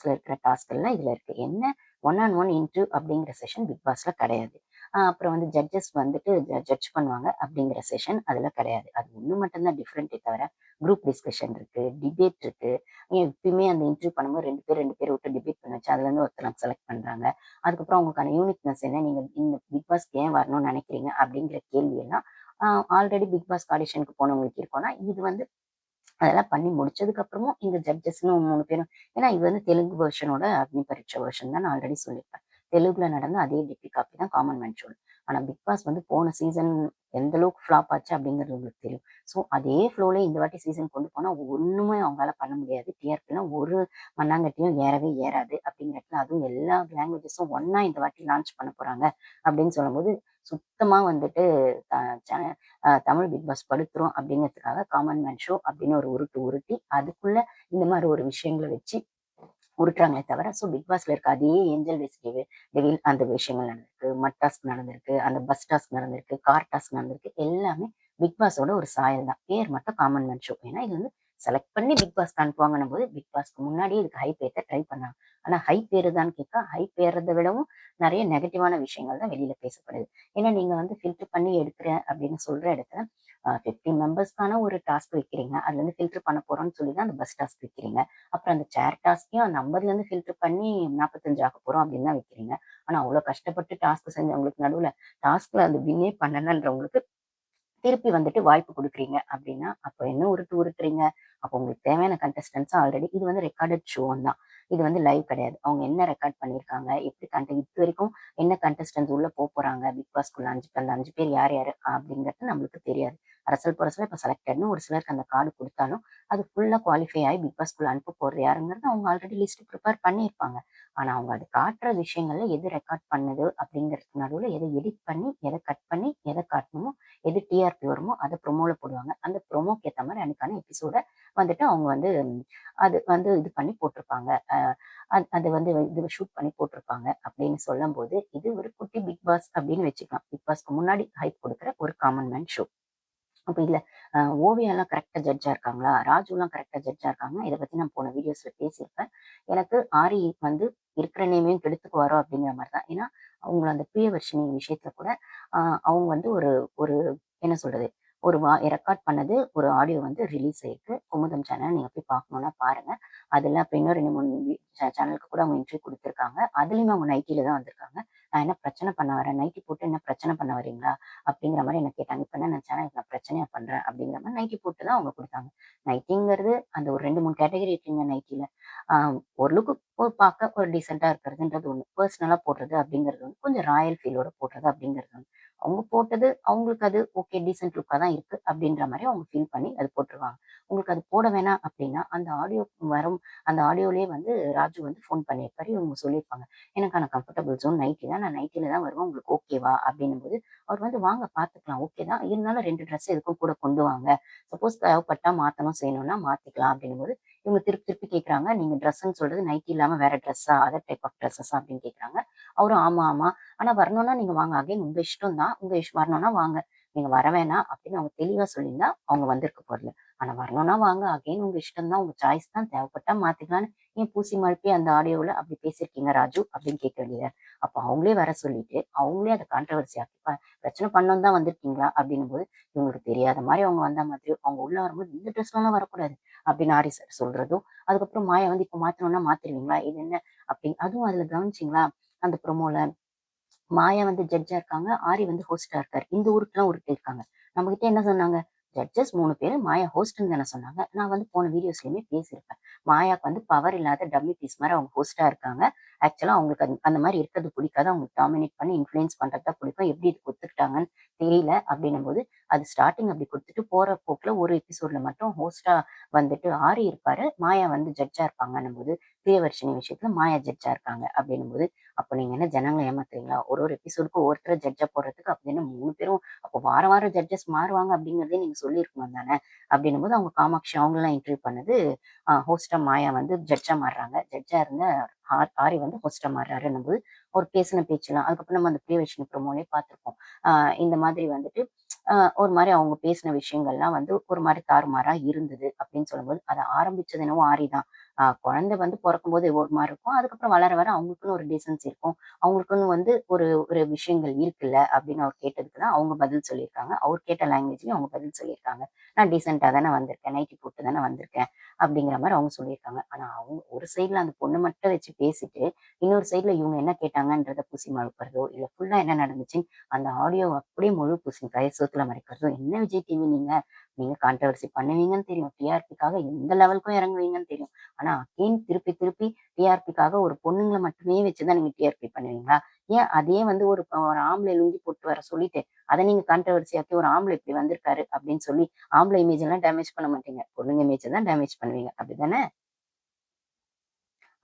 பாஸ்ல இருக்கிற டாஸ்க் எல்லாம் இதுல இருக்கு. என்ன ஒன் ஆன் ஒன் இன்டர்வியூ அப்படிங்கிற செஷன் பிக் பாஸ்ல கிடையாது. அப்புறம் வந்து ஜட்ஜஸ் வந்துட்டு ஜட்ஜ் பண்ணுவாங்க அப்படிங்கிற செஷன் அதுல கிடையாது. அது ஒண்ணு மட்டும் தான் டிஃபரெண்ட்டே தவிர, குரூப் டிஸ்கஷன் இருக்கு, டிபேட் இருக்கு. எப்பயுமே அந்த இன்டர்வியூ பண்ணும்போது 2 பேர் விட்டு டிபேட் பண்ண வச்சு அதுல இருந்து ஒருத்தர் செலக்ட் பண்றாங்க. அதுக்கப்புறம் அவங்களுக்கான யூனிக்னஸ் என்ன, நீங்க இந்த பிக் பாஸ்க்கு ஏன் வரணும்னு நினைக்கிறீங்க அப்படிங்கிற கேள்வி எல்லாம் ஆல்ரெடி பிக் பாஸ் ஆடிஷனுக்கு போனவங்களுக்கு இருக்கும்னா, இது வந்து அதெல்லாம் பண்ணி முடிச்சதுக்கு அப்புறமும் இந்த ஜட்ஜஸ்ன்னு 3 பேரும், ஏன்னா இது வந்து தெலுங்கு வெர்ஷனோட அக்னி பரீட்சை வெர்ஷன் தான் நான் ஆல்ரெடி சொல்லியிருப்பேன். தெலுங்குல நடந்த அதே டிபி காப்பி தான் காமன் மேன் ஷோல. ஆனா பிக் பாஸ் வந்து போன சீசன் எந்த அளவுக்கு ஃப்ளாப் ஆச்சு அப்படிங்கிறது உங்களுக்கு தெரியும். ஸோ அதே ஃப்ளோல இந்த வாட்டி சீசன் கொண்டு போனா ஒண்ணுமே அவங்களால பண்ண முடியாது. டிஆர்பிலாம் ஒரு மண்ணாங்கட்டியும் ஏறவே ஏறாது அப்படிங்கிற இடத்துல, அதுவும் எல்லா லாங்குவேஜஸும் ஒண்ணா இந்த வாட்டி லான்ச் பண்ண போறாங்க அப்படின்னு சொல்லும்போது, சுத்தமா வந்துட்டு த ச தமிழ் பிக் பாஸ் படுத்துரும் அப்படிங்கிறதுக்காக காமன் மேன் ஷோ அப்படின்னு ஒரு உருட்டு உருட்டி, அதுக்குள்ள இந்த மாதிரி ஒரு விஷயங்கள வச்சு உருட்டுறாங்களே தவிர, ஸோ பிக் பாஸ்ல இருக்க அதே ஏஞ்சல் வெஸ் டெவில் அந்த விஷயங்கள் நடந்திருக்கு. மட் டாஸ்க் நடந்திருக்கு. அந்த பஸ் டாஸ்க் நடந்திருக்கு. கார் டாஸ்க் நடந்திருக்கு. எல்லாமே பிக் பாஸோட ஒரு சாயல் தான். பேர் மட்டும் காமன் மேன் ஷோ. ஏன்னா இது வந்து செலக்ட் பண்ணி பிக் பாஸ்க்கு அனுப்புவாங்கன்னும் போது, பிக் பாஸ்க்கு முன்னாடியே இதுக்கு ஹைப் ஏத்த ட்ரை பண்ணாங்க. ஆனா ஹைப் ஏறுதான்னு கேட்டா, ஹைப் ஏறத விடவும் நெறைய நெகட்டிவான விஷயங்கள் தான் வெளியில பேசப்படுது. ஏன்னா நீங்க வந்து ஃபில்டர் பண்ணி எடுக்கிறேன் அப்படின்னு சொல்ற இடத்துல, 15 மெம்பர்ஸ்க்கான ஒரு டாஸ்க் வைக்கிறீங்க. அதுல இருந்து ஃபில்டர் பண்ண போறோம்னு சொல்லி தான் அந்த பஸ் டாஸ்க் வைக்கிறீங்க. அப்புறம் அந்த சேர் டாஸ்க்கையும் அந்த 50லேருந்து ஃபில்டர் பண்ணி 45 ஆக்க போறோம் அப்படின்னு தான் வைக்கிறீங்க. ஆனா அவ்வளோ கஷ்டப்பட்டு டாஸ்க் செஞ்சவங்களுக்கு நடுவுல டாஸ்க்ல அந்த வின்னே பண்ணலன்றவங்களுக்கு திருப்பி வந்துட்டு வாய்ப்பு குடுக்குறீங்க அப்படின்னா, அப்ப என்ன உருட்டு உருட்டுறீங்க? அப்போ உங்களுக்கு தேவையான கண்டஸ்டன்ட்ஸ் ஆல்ரெடி இது வந்து ரெக்கார்டட் ஷோ தான். இது வந்து லைவ் கிடையாது. அவங்க என்ன ரெக்கார்ட் பண்ணியிருக்காங்க? எப்படி இதுவரைக்கும் என்ன கண்டஸ்டன்ட்ஸ் உள்ள போறாங்க? பிக் பாஸ்க்குள்ள அந்த 5 பேர் யார் யாரு? அப்படிங்கிறது நம்மளுக்கு தெரியாது. அரசல் புரசலா இப்ப செலக்டட்ன்னு ஒரு சிலருக்கு அந்த கார்டு குடுத்தாலும், அது ஃபுல்லா குவாலிஃபை ஆயி பிக் பாஸ்க்குள்ள அனுப்ப போறது யாருங்கிறது அவங்க ஆல்ரெடி லிஸ்ட் ப்ரிப்பேர் பண்ணியிருப்பாங்க. ஆனா அவங்க அது காட்டுற விஷயங்கள்ல எது ரெக்கார்ட் பண்ணுது அப்படிங்கிறதுக்கு நடுவுல எத எடிட் பண்ணி, எத கட் பண்ணி, எத காட்டணுமோ, எது டிஆர்பி வருமோ அத ப்ரோமோல போடுவாங்க. அந்த ப்ரோமோக்கு ஏத்த மாரி அன்னைக்கான எபிசோட வந்துட்டு அவங்க வந்து அது வந்து இது பண்ணி போட்டிருப்பாங்க. அது வந்து இது ஷூட் பண்ணி போட்டிருப்பாங்க அப்படின்னு சொல்லும்போது, இது ஒரு குட்டி பிக் பாஸ் அப்படின்னு வச்சுக்கலாம். பிக் பாஸ்க்கு முன்னாடி ஹைப் குடுக்குற ஒரு காமன் மேன் ஷோ. அப்ப இதுல ஓவியாலாம் கரெக்ட்டா ஜட்ஜா இருக்காங்களா? ராஜுலாம் கரெக்ட்டா ஜட்ஜா இருக்காங்களா? இத பத்தி நான் போன வீடியோஸ்ல பேசியிருப்பேன். எனக்கு ஆரி வந்து இருக்கிற நேமையும் கெடுத்துக்குவாரோ அப்படிங்கிற மாரி தான். ஏன்னா, அவங்க அந்த பிரியதர்ஷினி விஷயத்துல கூட அ அவங்க வந்து ஒரு ஒரு என்ன சொல்றது? ஒரு ரெக்கார்ட் பண்ணது ஒரு ஆடியோ வந்து ரிலீஸ் ஆயிருக்கு. குமுதம் சேனல் நீங்க போய் பார்க்கணும்னா பாருங்க. அதுல அப்ப இன்னும் 2, 3 சேனலுக்கு கூட அவங்க இன்டர்வியூ குடுத்துருக்காங்க. அதுலயுமே அவங்க நைட்டில தான் வந்திருக்காங்க. நான் என்ன பிரச்சனை பண்ண வரேன்? நைட்டி போட்டு என்ன பிரச்சனை பண்ண வரீங்களா? அப்படிங்கிற மாரி என்ன கேட்டாங்க. இப்ப என்ன நான் சேனலுக்கு நான் பிரச்சனையா பண்றேன் அப்படிங்கிற மாரி நைட்டி போட்டு தான் அவங்க குடுத்தாங்க. நைட்டிங்கிறது அந்த ஒரு 2, 3 கேட்டகரி இருக்குங்க நைட்டில. ஆ ஓரளவுக்கு பார்க்க ஒரு டீசென்ட்டா இருக்கிறதுன்றது ஒண்ணு. பெர்சனலா போடுறது அப்படிங்கிறது ஒண்ணு. கொஞ்சம் ராயல் ஃபீலோட போடுறது அப்படிங்கிறது ஒண்ணு. அவங்க போட்டது அவங்களுக்கு அது ஓகே டீசென்ட் லுக்கா தான் இருக்கு அப்படின்ற மாரி அவங்க ஃபீல் பண்ணி அது போட்டுருவாங்க. உங்களுக்கு அது போட வேணாம் அப்படின்னா, வரும் அந்த ஆடியோலயே வந்து ராஜு வந்து ஃபோன் பண்ணியிருப்பாரு. இவங்க சொல்லியிருப்பாங்க. எனக்கான கம்ஃபர்டபுள் ஜோன் நைட்டி தான். நான் நைட்டில தான் வருவேன். உங்களுக்கு ஓகேவா? அப்படின்னும்போது அவர் வந்து வாங்க பார்த்துக்கலாம். ஓகே தான். இருந்தாலும் 2 ட்ரெஸ் எதுக்கும் கூட கொண்டு வாங்க. சப்போஸ் தேவைப்பட்டா மாத்தணும் செய்யணும்னா மாத்திக்கலாம் அப்படின்னும்போது, இவங்க திருப்பி திருப்பி கேட்குறாங்க. நீங்க ட்ரெஸ்ன்னு சொல்றது நைட்டி இல்லாம வேற ட்ரெஸ்ஸா? அதர் டைப் ஆஃப் ட்ரெஸ்ஸஸா? அப்படின்னு கேட்குறாங்க. அவரும் ஆமா, ஆமா. ஆனா வரணும்னா நீங்க வாங்க. அகைன் உங்க இஷ்டம் தான். உங்க வரணும்னா வாங்க. நீங்க வர வேணாம் அப்படின்னு அவங்க தெளிவா சொல்லியிருந்தா, அவங்க வந்திருக்க போறதில்ல. ஆனா வரணும்னா வாங்க. அகைன் உங்க இஷ்டம் தான். உங்க சாய்ஸ் தான். தேவைப்பட்டா மாத்திக்கலாம்ன்னு ஏன் பூசி மழுப்பி அந்த ஆடியோவுல அப்படி பேசியிருக்கீங்க ராஜு? அப்படின்னு கேட்க வேண்டியது. அப்ப அவங்களே வர சொல்லிட்டு, அவங்களே அத கான்ட்ரோவர்சி ஆக்கி பிரச்சனை பண்ணணும்னு தான் வந்திருக்கீங்களா? அப்படின்னும்போது, இவங்களுக்கு தெரியாத மாரி அவங்க வந்த மாதிரியும், அவங்க உள்ள வரும்போது இந்த ட்ரெஸ்லலாம் வரக்கூடாது அப்படின்னு ஆரி சார் சொல்றதும், அதுக்கப்புறம் மாயா வந்து இப்ப மாத்தணும்னா மாத்திருவீங்களா? இது என்ன? அப்படின்னு அதுவும் அதுல கவனிச்சீங்களா? அந்த ப்ரோமோல மாயா வந்து ஜட்ஜா இருக்காங்க. ஆரி வந்து ஹோஸ்ட்டா இருக்காரு. இந்த ஊருக்குலாம் உருட்டியிருக்காங்க. நம்மகிட்ட என்ன சொன்னாங்க? ஜட்ஜஸ் 3 பேரு, மாயா ஹோஸ்ட்ன்னு தானே சொன்னாங்க. நான் வந்து போன வீடியோஸ்லயுமே பேசியிருப்பேன். மாயாக்கு வந்து பவர் இல்லாத டம்மி பீஸ் மாரி அவங்க ஹோஸ்ட்டா இருக்காங்க. ஆக்சுவலா அவங்களுக்கு அந்த மாரி இருக்கிறது பிடிக்காது. அவங்களுக்கு டாமினேட் பண்ணி இன்ஃப்ளூயன்ஸ் பண்றது தான் பிடிக்கும். எப்படி இதுக்கு ஒத்துக்கிட்டாங்கன்னு தெரியல அப்படின்னும்போது, அது ஸ்டார்ட்டிங் அப்படி குடுத்துட்டு போற போக்குல ஒரு எபிசோட்ல மட்டும் ஹோஸ்ட்டா வந்துட்டு ஆரி இருப்பாரு. மாயா வந்து ஜட்ஜா இருப்பாங்கன்னும்போது, பிரியவர்ஷினி விஷயத்துல மாயா ஜட்ஜா இருக்காங்க அப்படின்னும்போது, அப்ப நீங்க என்ன ஜனங்கள ஏமாத்துறீங்களா? ஒரு ஒரு எபிசோடுக்கும் ஒவ்வொருத்தர ஜட்ஜா போடுறதுக்கு அப்ப என்ன 3 பேரும் அப்போ வாரம் வாரம் ஜட்ஜஸ் மாறுவாங்க அப்படிங்கிறதே நீங்க சொல்லியிருக்கணும் தானே! அப்படின்னும்போது அவங்க காமாட்சி அவங்களலாம் இன்டர்வியூ பண்ணது ஹோஸ்ட்டா மாயா வந்து ஜட்ஜா மாறுறாங்க. ஜட்ஜா இருந்த ஆரி வந்து ஹோஸ்ட்டா மாறுறாருன்னும்போது, அவர் பேசின பேச்செல்லாம் அதுக்கப்புறம் நம்ம அந்த பிரியதர்ஷினி ப்ரோமோலயே பார்த்துருப்போம். இந்த மாதிரி வந்துட்டு ஒரு மாரி அவங்க பேசின விஷயங்கள்லாம் வந்து ஒரு மாரி தாறுமாறா இருந்தது அப்படின்னு சொல்லும்போது, அத ஆரம்பிச்சது என்னவோ ஆரி தான். குழந்தை வந்து பொறக்கும்போது ஒரு மாரி இருக்கும். அதுக்கப்புறம் வளர வர அவங்களுக்குன்னு ஒரு டீசென்சி இருக்கும். அவங்களுக்குன்னு வந்து ஒரு ஒரு விஷயங்கள் இருக்குல்ல அப்படின்னு அவர் கேட்டதுக்கு தான் அவங்க பதில் சொல்லியிருக்காங்க. அவர் கேட்ட லாங்குவேஜ்லயும் அவங்க பதில் சொல்லியிருக்காங்க. நான் டீசென்ட்டா தானே வந்திருக்கேன். நைட்டி போட்டு தானே வந்திருக்கேன். அப்படிங்கிற மாரி அவங்க சொல்லியிருக்காங்க. ஆனா அவங்க ஒரு சைட்ல அந்த பொண்ணு மட்டும் வச்சு பேசிட்டு, இன்னொரு சைட்ல இவங்க என்ன கேட்டாங்கன்றத பூசி மழுப்புறதோ, இல்ல ஃபுல்லா என்ன நடந்துச்சுன்னு அந்த ஆடியோ அப்படியே முழு பூசணிக்காய சோத்துல மறைக்கிறதோ, என்ன விஜய் டிவி நீங்க? நீங்க கான்ட்ரோவர்சி பண்ணுவீங்கன்னு தெரியும். டிஆர்பிக்காக எந்த லெவலுக்கும் இறங்குவீங்கன்னு தெரியும். ஆனா அகைன் திருப்பி திருப்பி டிஆர்பிக்காக ஒரு பொண்ணுங்கள மட்டுமே வச்சு தான் நீங்க டிஆர்பி பண்ணுவீங்களா? ஏன் அதே வந்து ஒரு ஆம்பளை லுங்கி போட்டு வர சொல்லிட்டு, அத நீங்க கான்ட்ரோவர்சி ஆக்கி ஒரு ஆம்பளை இப்படி வந்திருக்காரு அப்படின்னு சொல்லி, ஆம்பளை இமேஜ் எல்லாம் டேமேஜ் பண்ண மாட்டீங்க. பொண்ணுங்க இமேஜ தான் டேமேஜ் பண்ணுவீங்க. அப்படிதானே?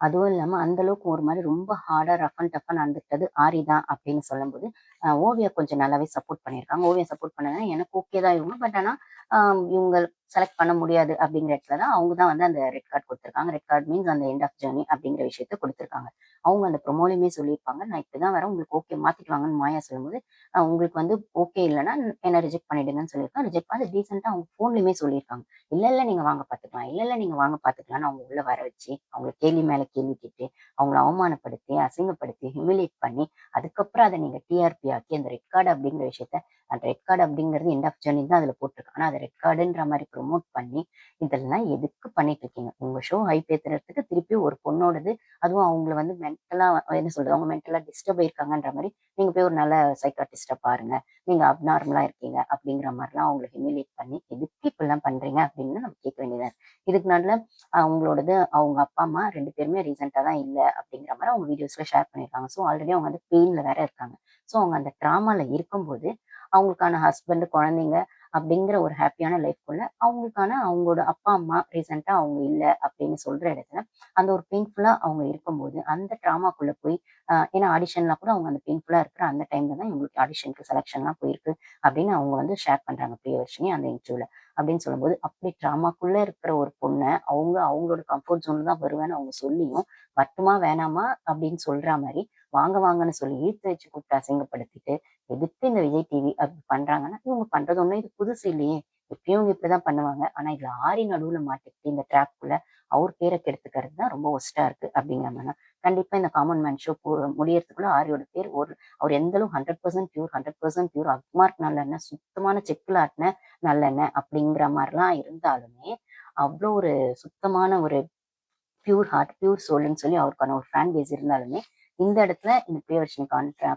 அதுவும் இல்லாம அந்த அளவுக்கு ஒரு மாரி ரொம்ப ஹார்டா ரஃப் அண்ட் டஃப்பா நடந்துக்கிட்டது ஆரி தான் அப்படின்னு சொல்லும்போது, ஓவியா கொஞ்சம் நல்லாவே சப்போர்ட் பண்ணியிருக்காங்க. ஓவியா சப்போர்ட் பண்ணதுனா எனக்கு ஓகே தான் இவங்க. பட் ஆனா இவங்க செலக்ட் பண்ண முடியாது அப்படிங்கிற இடத்துல தான் அவங்க தான் வந்து அந்த ரெட் கார்ட் குடுத்துருக்காங்க. ரெட் கார்ட் மீன்ஸ் அந்த எண்ட் ஆஃப் ஜர்னி அப்படிங்கிற விஷயத்த குடுத்துருக்காங்க. அவங்க அந்த ப்ரோமோலயுமே சொல்லியிருப்பாங்க. நான் இப்படிதான் வரேன். உங்களுக்கு ஓகே மாத்திட்டு வாங்கன்னு மாயா சொல்லும்போது, உங்களுக்கு வந்து ஓகே இல்லன்னா என்ன ரிஜெக்ட் பண்ணிடுங்கன்னு சொல்லியிருக்காங்க. ரிஜெக்ட் பண்ணி டீசென்ட்டா அவங்க ஃபோன்லயுமே சொல்லியிருக்காங்க. இல்ல, இல்ல நீங்க வாங்க பார்த்துக்கலாம். இல்ல, இல்ல நீங்க வாங்க பார்த்துக்கலாம்ன்னு அவங்க உள்ள வர வச்சு, அவங்கள கேள்வி மேல கேள்வி கேட்டு, அவங்கள அவமானப்படுத்தி, அசிங்கப்படுத்தி, ஹியூமிலியேட் பண்ணி, அதுக்கப்புறம் அத நீங்க டிஆர்பி ஆக்கி அந்த ரெட் கார்டு அப்படிங்கிற விஷயத்த அந்த ரெட் கார்டு அப்படிங்கிறது எண்ட் ஆஃப் ஜர்னி தான் அதுல போட்டிருக்கு. ஆனா அத ரெட் கார்டுன்ற மாரி ப்ரமோட் பண்ணி, இதெல்லாம் எதுக்கு பண்ணிட்டு இருக்கீங்க? உங்க ஷோ ஹைப் ஏத்துறதுக்கு திருப்பி ஒரு பொண்ணோடது, அதுவும் அவங்கள வந்து மென்டலா என்ன சொல்றது? அவங்க மென்டலா டிஸ்டர்ப் ஆயிருக்காங்கன்ற மாரி, நீங்க போய் ஒரு நல்ல சைக்காட்ரிஸ்ட்ட பாருங்க. நீங்க அப்நார்மலா இருக்கீங்க அப்படிங்கிற மாரிலாம் அவங்கள ஹியூமிலியேட் பண்ணி, எதுக்கு இப்படிலாம் பண்றீங்க? அப்படின்னு நம்ம கேட்க வேண்டியதா இருக்கு. இதுக்கு நடுவுல அவங்களோடது அவங்க அப்பா, அம்மா 2 பேருமே ரீசென்ட்டா தான் இல்ல அப்படிங்கிற மாரி அவங்க வீடியோஸ்ல ஷேர் பண்ணியிருக்காங்க. ஸோ ஆல்ரெடி அவங்க வந்து பெயின்ல வேற இருக்காங்க. ஸோ அவங்க அந்த ட்ராமால இருக்கும்போது, அவங்களுக்கான ஹஸ்பண்ட், குழந்தைங்க அப்படிங்கிற ஒரு ஹேப்பியான லைஃப்குள்ள அவங்களுக்கான அவங்களோட அப்பா, அம்மா ரீசென்ட்டா அவங்க இல்ல அப்படின்னு சொல்ற இடத்துல, அந்த ஒரு பெயின்ஃபுல்லா அவங்க இருக்கும்போது, அந்த ட்ராமாக்குள்ள போய் ஏன்னா ஆடிஷன்லாம் கூட அவங்க அந்த பெயின்ஃபுல்லா இருக்கிற அந்த டைம்ல தான் இவங்களுக்கு ஆடிஷனுக்கு செலக்ஷன்லாம் போயிருக்கு அப்படின்னு அவங்க வந்து ஷேர் பண்றாங்க பிரியதர்ஷினி அந்த இன்டர்வியூல. அப்படின்னு சொல்லும்போது, அப்படி ட்ராமாக்குள்ள இருக்கிற ஒரு பொண்ண, அவங்க அவங்களோட கம்ஃபோர்ட் ஜோன்ல தான் வருவேன்னு அவங்க சொல்லியும், வரட்டுமா வேணாமா அப்படின்னு சொல்றா மாரி, வாங்க வாங்கன்னு சொல்லி இழுத்து வச்சு கூப்பிட்டு அசிங்கப்படுத்திட்டு, எதுக்கு இந்த விஜய் டிவி அப்படி பண்றாங்கன்னா, இவங்க பண்றது ஒண்ணும் இது புதுசு இல்லையே! எப்பயும் இவங்க இப்படிதான் பண்ணுவாங்க. ஆனா இதுல ஆரி நடுவுல மாட்டிக்கிட்டு இந்த ட்ராப்குள்ள அவர் பேர கெடுத்துக்கிறது தான் ரொம்ப வொர்ஸ்ட்டா இருக்கு அப்படிங்கிற மாரி தான். கண்டிப்பா இந்த காமன் மேன் ஷோ முடியறதுக்குள்ள ஆரியோட பேர் அவர் எந்த அளவு 100% பியூர் 100% பியூர் அக்மார்க் நல்லெண்ணெய், சுத்தமான செக்குல ஆட்டுன நல்லெண்ணெய் அப்படிங்கிற மாரிலாம் இருந்தாலுமே, அவ்ளோ ஒரு சுத்தமான ஒரு பியூர் ஹார்ட், பியூர் சோல்ன்னு சொல்லி அவருக்கான ஒரு ஃபேன் பேஸ் இருந்தாலுமே, இந்த இடத்துல இந்த பிரியதர்ஷினி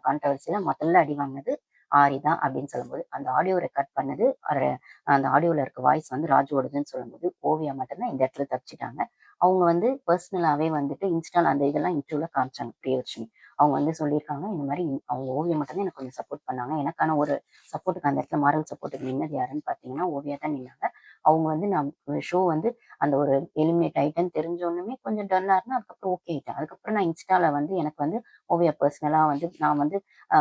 கான்ட்ரோவர்சில முதல்ல அடி வாங்கினது ஆரி தான் அப்படின்னு சொல்லும்போது, அந்த ஆடியோ ரெக்கார்ட் பண்ணது அந்த ஆடியோல இருக்க வாய்ஸ் வந்து ராஜுவோடதுன்னு சொல்லும்போது, ஓவியா மட்டும் தான் இந்த இடத்துல தப்பிச்சுட்டாங்க. அவங்க வந்து பெர்சனலாவே வந்துட்டு இன்ஸ்டால அந்த இதெல்லாம் இன்டர்வியூல காமிச்சாங்க பிரியதர்ஷினி. அவங்க வந்து சொல்லியிருக்காங்க, இந்த மாரி அவங்க ஓவியா மட்டும் தான் எனக்கு கொஞ்சம் சப்போர்ட் பண்ணாங்க. எனக்கான ஒரு சப்போர்ட்டுக்கு அந்த இடத்துல மாரல் சப்போர்ட்டுக்கு நின்னது யாருன்னு பார்த்தீங்கன்னா, ஓவியா தான் நின்னாங்க. அவங்க வந்து நான் ஷோ வந்து அந்த ஒரு எலிமினேட் ஆயிட்டேன்னு தெரிஞ்சோனமே கொஞ்சம் டல்லா இருந்தேன். அதுக்கப்புறம் ஓகே ஆயிட்டேன். அதுக்கப்புறம் நான் இன்ஸ்டால வந்து எனக்கு வந்து ஓவியா பெர்சனலா வந்து நான் வந்து அ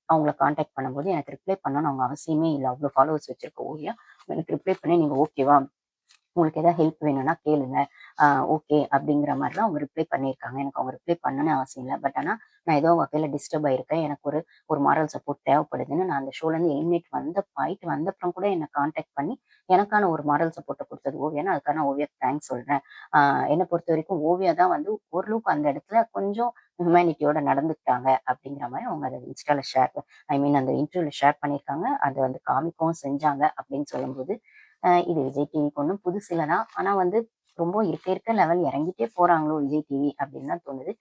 அவங்கள கான்டாக்ட் பண்ணும்போது எனக்கு ரிப்ளை பண்ணணும்னு அவங்க அவசியமே இல்ல. அவ்ளோ ஃபாலோவர்ஸ் வச்சிருக்க ஓவியா. எனக்கு ரிப்ளை பண்ணி நீங்க ஓகேவா? உங்களுக்கு ஏதாவது ஹெல்ப் வேணும்னா கேளுங்க. ஆ ஓகே அப்படிங்கிற மாரிலாம் அவங்க ரிப்ளை பண்ணியிருக்காங்க. எனக்கு அவங்க ரிப்ளை பண்ணணும்னு அவசியம் இல்ல. பட் ஆனா, நான் ஏதோ உங்க வகையில டிஸ்டர்ப் ஆயிருக்கேன். எனக்கு ஒரு ஒரு மாரல் சப்போர்ட் தேவைப்படுதுன்னு நான் அந்த ஷோலேருந்து எலிமினேட் ஆயிட்டு வந்தப்புறம் கூட என்ன கான்டாக்ட் பண்ணி, எனக்கான ஒரு மாரல் சப்போர்ட்ட குடுத்தது ஓவியான்னு, அதுக்காக ஓவியாக்கு தேங்க்ஸ் சொல்றேன். ஆ என்ன பொறுத்தவரைக்கும் ஓவியா தான் வந்து ஓரளவுக்கு அந்த இடத்துல கொஞ்சம் ஹியூமேனிட்டியோட நடந்துக்கிட்டாங்க அப்படிங்கிற மாரி அவங்க அத இன்ஸ்டால ஐ மீன் அந்த இன்டர்வியூல ஷேர் பண்ணியிருக்காங்க. அத வந்து காமிக்கவும் செஞ்சாங்க அப்படின்னு சொல்லும்போது, இது விஜய் டிவிக்கு ஒண்ணும் புதுசு இல்ல தான். ஆனா வந்து ரொம்ப இருக்க இருக்க லெவல் இறங்கிட்டே போறாங்களோ விஜய் டிவி அப்படின்னு தான் தோணுது.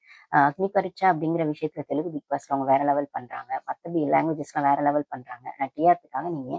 அக்னி பரீட்சா அப்படிங்கிற விஷயத்துல தெலுங்கு பிக் பாஸ்ல அவங்க வேற லெவல் பண்றாங்க. மத்தபடி லாங்குவேஜஸ்லாம் வேற லெவல் பண்றாங்க. ஆனா டிஆர்பிக்காக நீங்க